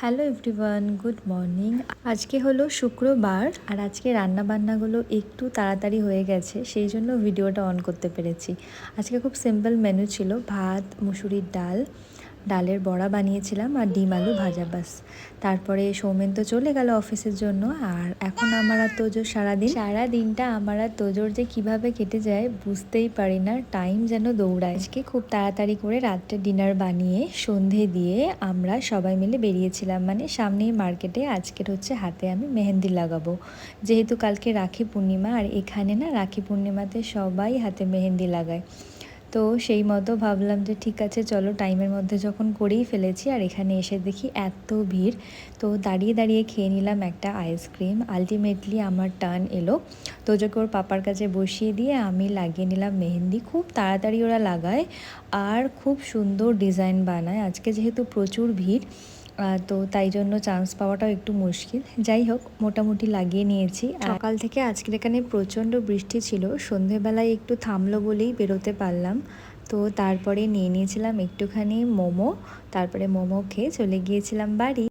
Hello everyone, good morning. আজকে হলো শুক্রবার আর আজকে রান্নাবান্নাগুলো একটু তাড়াতাড়ি হয়ে গেছে, সেই জন্য ভিডিওটা অন করতে পেরেছি। আজকে খুব সিম্পল মেনু ছিল, ভাত, মুসুরির ডাল, ডালের বড়া বানিয়েছিলাম আর ডিম আলু ভাজা, বাস। তারপরে সৌমেন তো চলে গেল অফিসের জন্য, আর এখন আমার আর তোজোর সারাদিনটা আমার আর তোজোর যে কীভাবে কেটে যায় বুঝতেই পারি না, টাইম যেন দৌড়ায়। আজকে খুব তাড়াতাড়ি করে রাত্রে ডিনার বানিয়ে সন্ধে দিয়ে আমরা সবাই মিলে বেরিয়েছিলাম, মানে সামনেই মার্কেটে। আজকের হচ্ছে হাতে আমি মেহেন্দি লাগাবো, যেহেতু কালকে রাখি পূর্ণিমা, আর এখানে না রাখি পূর্ণিমাতে সবাই হাতে মেহেন্দি লাগায়। তো সেই মতো ভাবলাম যে ঠিক আছে চলো, টাইমের মধ্যে যখন করেই ফেলেছি। আর এখানে এসে দেখি এত ভিড়, তো দাঁড়িয়ে দাঁড়িয়ে খেয়ে নিলাম একটা আইসক্রিম। আলটিমেটলি আমার টার্ন এলো, তোজোকে ওর পাপার কাছে বসিয়ে দিয়ে আমি লাগিয়ে নিলাম মেহেন্দি। খুব তাড়াতাড়ি ওরা লাগায় আর খুব সুন্দর ডিজাইন বানায়। আজকে যেহেতু প্রচুর ভিড়, তো তাই জন্য চান্স পাওয়াটাও একটু মুশকিল। যাই হোক, মোটামুটি লাগিয়ে নিয়েছি। সকাল থেকে আজকের এখানে প্রচণ্ড বৃষ্টি ছিল, সন্ধেবেলায় একটু থামলো বলেই বেরোতে পারলাম। তো তারপরে নিয়ে নিয়েছিলাম একটুখানি মোমো, তারপরে মোমো খেয়ে চলে গিয়েছিলাম বাড়ি।